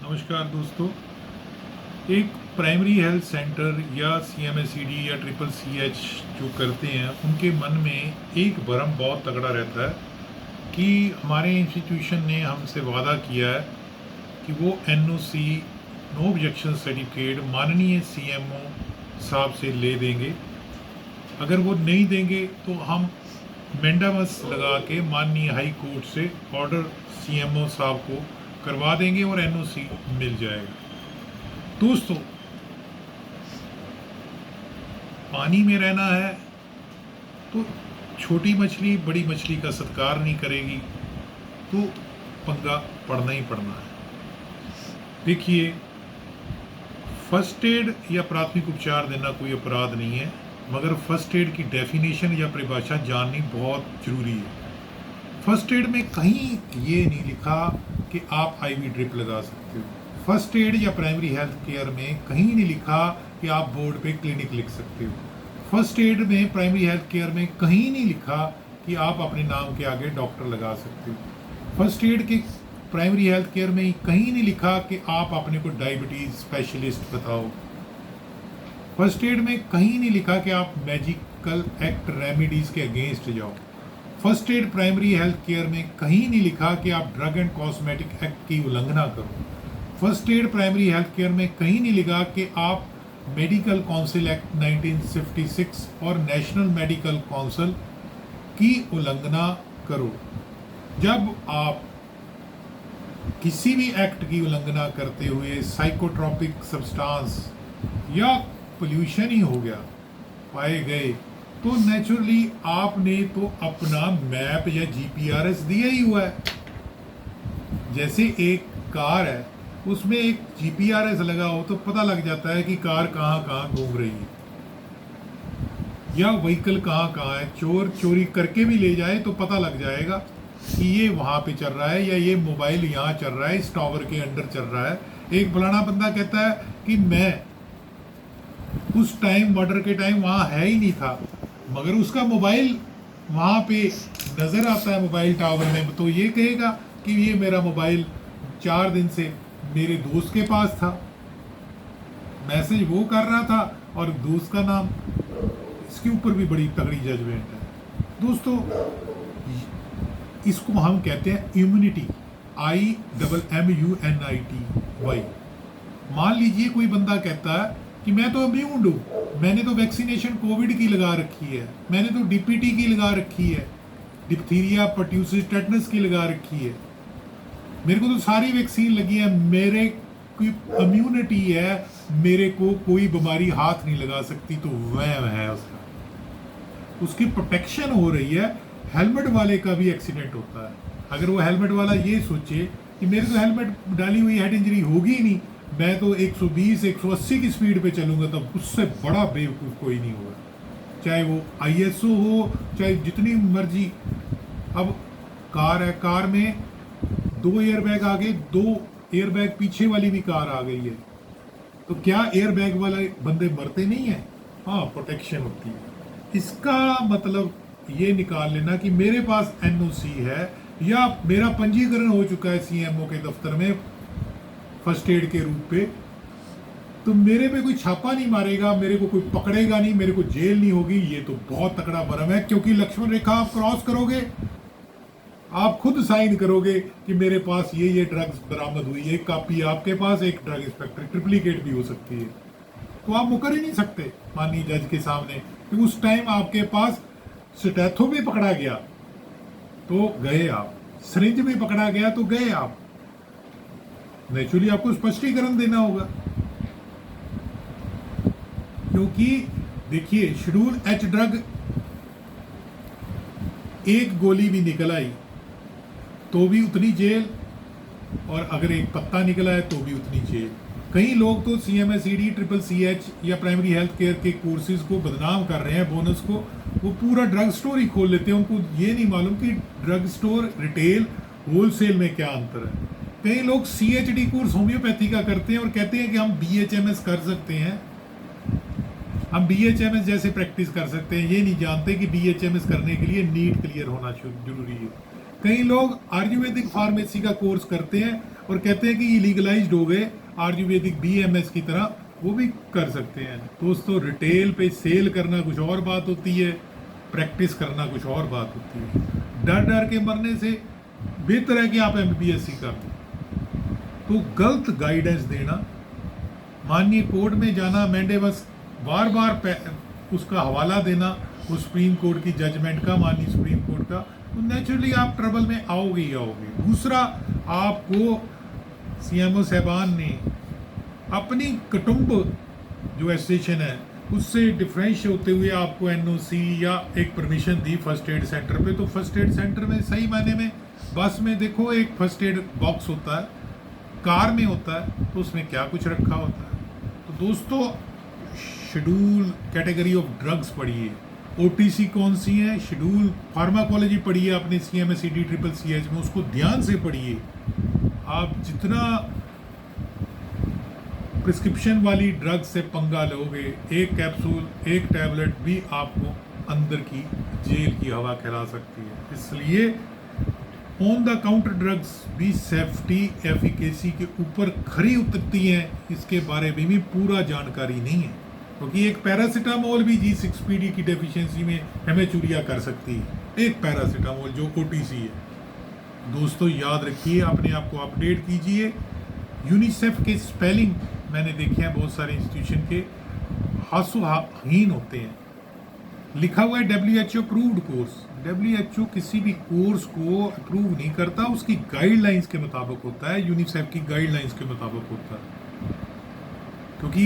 नमस्कार दोस्तों। एक प्राइमरी हेल्थ सेंटर या सीएमएसईडी या ट्रिपल सीएच जो करते हैं उनके मन में एक भरम बहुत तगड़ा रहता है कि हमारे इंस्टीट्यूशन ने हमसे वादा किया है कि वो एनओसी नो ऑब्जेक्शन सर्टिफिकेट माननीय सीएमओ साहब से ले देंगे। अगर वो नहीं देंगे तो हम मेंडामस लगा के माननीय हाई कोर्ट से ऑर्डर सीएमओ साहब को करवा देंगे और एनओसी मिल जाएगा। दोस्तों, पानी में रहना है तो छोटी मछली बड़ी मछली का सत्कार नहीं करेगी तो पंगा पड़ना ही पड़ना है। देखिए, फर्स्ट एड या प्राथमिक उपचार देना कोई अपराध नहीं है, मगर फर्स्ट एड की डेफिनेशन या परिभाषा जाननी बहुत जरूरी है। फर्स्ट एड में कहीं ये नहीं लिखा कि आप आईवी ड्रिप लगा सकते हो। फर्स्ट एड या प्राइमरी हेल्थ केयर में कहीं नहीं लिखा कि आप बोर्ड पे क्लिनिक लिख सकते हो। फर्स्ट एड में प्राइमरी हेल्थ केयर में कहीं नहीं लिखा कि आप अपने नाम के आगे डॉक्टर लगा सकते हो। फर्स्ट एड के प्राइमरी हेल्थ केयर में कहीं नहीं लिखा कि आप अपने को डायबिटीज स्पेशलिस्ट बताओ। फर्स्ट एड में कहीं नहीं लिखा कि आप मैजिकल एक्ट रेमेडीज के अगेंस्ट जाओ। First aid primary health care में कहीं नहीं लिखा कि आप ड्रग एंड कॉस्मेटिक एक्ट की उल्लंघना करो। First aid primary health care में कहीं नहीं लिखा कि आप मेडिकल काउंसिल एक्ट 1956 और नेशनल मेडिकल काउंसिल की उल्लंघना करो। जब आप किसी भी एक्ट की उल्लंघना करते हुए साइकोट्रोपिक सब्सटेंस या पोल्यूशन ही हो गया पाए गए तो नेचुरली आपने तो अपना मैप या जीपीआरएस दिया ही हुआ है। जैसे एक कार है, उसमें एक जीपीआरएस लगा हो तो पता लग जाता है कि कार कहाँ कहाँ घूम रही है या व्हीकल कहाँ कहाँ है। चोर चोरी करके भी ले जाए तो पता लग जाएगा कि ये वहाँ पे चल रहा है या ये मोबाइल यहाँ चल रहा है, इस टावर के अंडर चल रहा है। एक फलाना बंदा कहता है कि मैं उस टाइम मर्डर के टाइम वहाँ है ही नहीं था, मगर उसका मोबाइल वहाँ पे नज़र आता है मोबाइल टावर में, तो ये कहेगा कि ये मेरा मोबाइल 4 दिन से मेरे दोस्त के पास था, मैसेज वो कर रहा था और दोस्त का नाम। इसके ऊपर भी बड़ी तगड़ी जजमेंट है दोस्तों। इसको हम कहते हैं इम्यूनिटी, IMMUNITY। मान लीजिए कोई बंदा कहता है कि मैं तो इम्यून हूँ, मैंने तो वैक्सीनेशन कोविड की लगा रखी है, मैंने तो डीपीटी की लगा रखी है, डिप्थीरिया पर्ट्यूसिस टेटनस की लगा रखी है, मेरे को तो सारी वैक्सीन लगी है, मेरे की इम्यूनिटी है, मेरे को कोई बीमारी हाथ नहीं लगा सकती, तो वह है उसका, उसकी प्रोटेक्शन हो रही है। हेलमेट वाले का भी एक्सीडेंट होता है। अगर वो हेलमेट वाला ये सोचे कि मेरे को हेलमेट डाली हुई हेड इंजरी होगी ही नहीं, मैं तो 120 180 की स्पीड पे चलूंगा, तब उससे बड़ा बेवकूफ़ कोई नहीं होगा, चाहे वो ISO हो, चाहे जितनी मर्जी। अब कार है, कार में 2 एयरबैग आगे, 2 एयरबैग पीछे वाली भी कार आ गई है, तो क्या एयरबैग वाले बंदे मरते नहीं है? हाँ, प्रोटेक्शन होती है। इसका मतलब ये निकाल लेना कि मेरे पास NOC है या मेरा पंजीकरण हो चुका है CMO के दफ्तर में फर्स्ट एड के रूप पे, तो मेरे पे कोई छापा नहीं मारेगा, मेरे को कोई पकड़ेगा नहीं, मेरे को जेल नहीं होगी। ये तो बहुत तगड़ा भरम है, क्योंकि लक्ष्मण रेखा आप क्रॉस करोगे, आप खुद साइन करोगे कि मेरे पास ये ड्रग्स बरामद हुई है। एक कापी आपके पास, एक ड्रग इंस्पेक्टर, ट्रिप्लीकेट भी हो सकती है, तो आप मुकर ही नहीं सकते माननीय जज के सामने कि उस टाइम आपके पास स्टैथो भी पकड़ा गया तो गए आप, सिरिंज भी पकड़ा गया तो गए आप। नेचुरली आपको स्पष्टीकरण देना होगा, क्योंकि देखिए शेड्यूल H ड्रग एक गोली भी निकल आई तो भी उतनी जेल, और अगर एक पत्ता निकला है तो भी उतनी जेल। कई लोग तो CMSED ट्रिपल CH या प्राइमरी हेल्थ केयर के कोर्सेज को बदनाम कर रहे हैं, बोनस को, वो पूरा ड्रग स्टोर ही खोल लेते हैं। उनको ये नहीं मालूम कि ड्रग स्टोर, रिटेल, होलसेल में क्या अंतर है। कई लोग CHD कोर्स होम्योपैथी का करते हैं और कहते हैं कि हम BHMS कर सकते हैं, हम BHMS जैसे प्रैक्टिस कर सकते हैं। ये नहीं जानते कि BHMS करने के लिए नीट क्लियर होना जरूरी है। कई लोग आयुर्वेदिक फार्मेसी का कोर्स करते हैं और कहते हैं कि ये लीगलाइज्ड हो गए आयुर्वेदिक BMS की तरह, वो भी कर सकते हैं। दोस्तों रिटेल पे सेल करना कुछ और बात होती है, प्रैक्टिस करना कुछ और बात होती है। डर डर के मरने से बेहतर है कि आप MBBS ही कर लो। तो गलत गाइडेंस देना, माननीय कोर्ट में जाना, मैंडेवस बार बार उसका हवाला देना उस सुप्रीम कोर्ट की जजमेंट का, माननीय सुप्रीम कोर्ट का, तो नेचुरली आप ट्रबल में आओगे ही आओगे। दूसरा, आपको CMO साहबान ने अपनी कुटुंब जो एसोसिएशन है उससे डिफरेंस होते हुए आपको NOC या एक permission the first aid centre पे। तो फर्स्ट एड सेंटर में सही मायने में बस में देखो एक फर्स्ट एड बॉक्स होता है, कार में होता है, तो उसमें क्या कुछ रखा होता है। तो दोस्तों शेड्यूल कैटेगरी ऑफ ड्रग्स पढ़िए, OTC कौन सी है, शेड्यूल फार्माकोलॉजी पढ़िए अपने CMSED CCCH में, उसको ध्यान से पढ़िए। आप जितना प्रिस्क्रिप्शन वाली ड्रग से पंगा लोगे, एक कैप्सूल एक टैबलेट भी आपको अंदर की जेल की हवा खिला सकती है। इसलिए ऑन द काउंटर ड्रग्स भी सेफ्टी एफिकेसी के ऊपर खरी उतरती हैं, इसके बारे में भी पूरा जानकारी नहीं है, क्योंकि एक पैरासीटामोल भी G6PD की डेफिशिएंसी में हेमेचूरिया कर सकती है, एक पैरासीटामोल जो OTC है। दोस्तों याद रखिए, अपने आप को अपडेट कीजिए। यूनिसेफ के स्पेलिंग मैंने देखे हैं बहुत सारे इंस्टीट्यूशन के, हासुहीन होते हैं। लिखा हुआ है WHO अप्रूव्ड कोर्स। WHO किसी भी कोर्स को अप्रूव नहीं करता, उसकी गाइडलाइंस के मुताबिक होता है, यूनिसेफ की गाइडलाइंस के मुताबिक होता है। क्योंकि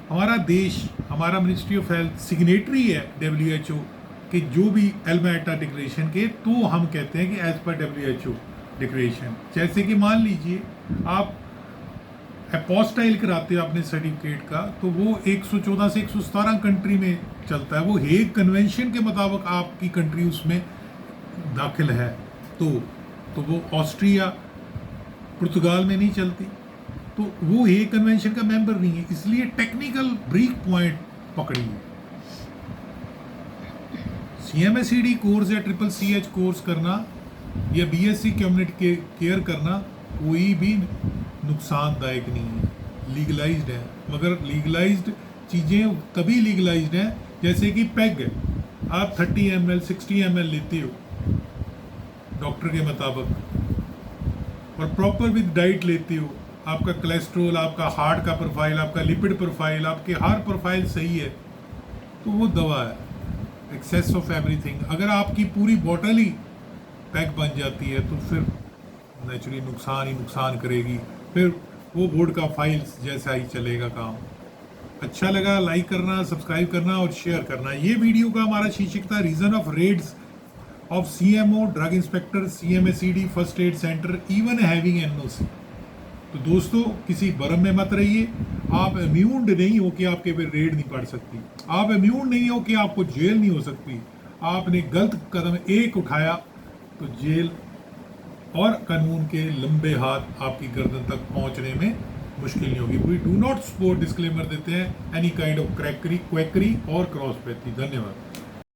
हमारा देश, हमारा मिनिस्ट्री ऑफ हेल्थ सिग्नेटरी है WHO के जो भी एल्माटा डिक्लेरेशन के, तो हम कहते हैं कि एज पर WHO डिक्लेरेशन। जैसे कि मान लीजिए आप अपोस्टाइल कराते हो अपने सर्टिफिकेट का, तो वो 114 से 117 कंट्री में चलता है, वो हेग कन्वेंशन के मुताबिक आपकी कंट्री उसमें दाखिल है, तो वो ऑस्ट्रिया पुर्तगाल में नहीं चलती, तो वो हेग कन्वेंशन का मेंबर नहीं है। इसलिए टेक्निकल ब्रीक पॉइंट पकड़िए। CMSED कोर्स या CCCH कोर्स करना या BSc कम्युनिटी केयर करना कोई भी नुकसानदायक नहीं है, लीगलाइज्ड है। मगर लीगलाइज्ड चीज़ें तभी लीगलाइज्ड हैं जैसे कि पैग है, आप 30 ml 60 ml लेते हो डॉक्टर के मुताबिक और प्रॉपर विद डाइट लेते हो, आपका कोलेस्ट्रॉल, आपका हार्ट का प्रोफाइल, आपका लिपिड प्रोफाइल, आपके हर प्रोफाइल सही है, तो वो दवा है। एक्सेस ऑफ एवरीथिंग, अगर आपकी पूरी बॉटल ही पैक बन जाती है तो फिर नेचुरली नुकसान ही नुकसान करेगी, फिर वो बोर्ड का फाइल्स जैसा ही चलेगा काम। अच्छा लगा लाइक करना, सब्सक्राइब करना और शेयर करना। ये वीडियो का हमारा शीर्षक था reason of raids of CMO drug inspector CMSED first aid centre even having NOC। तो दोस्तों किसी भरम में मत रहिए, आप इम्यून्ड नहीं हो कि आपके पे रेड नहीं पड़ सकती, आप इम्यून नहीं हो कि आपको जेल नहीं हो सकती। आपने गलत कदम एक उठाया तो जेल और कानून के लंबे हाथ आपकी गर्दन तक पहुंचने में मुश्किल नहीं होगी। We do not support, disclaimer देते हैं, एनी काइंड ऑफ क्वैकरी और क्रॉसपैथी। धन्यवाद।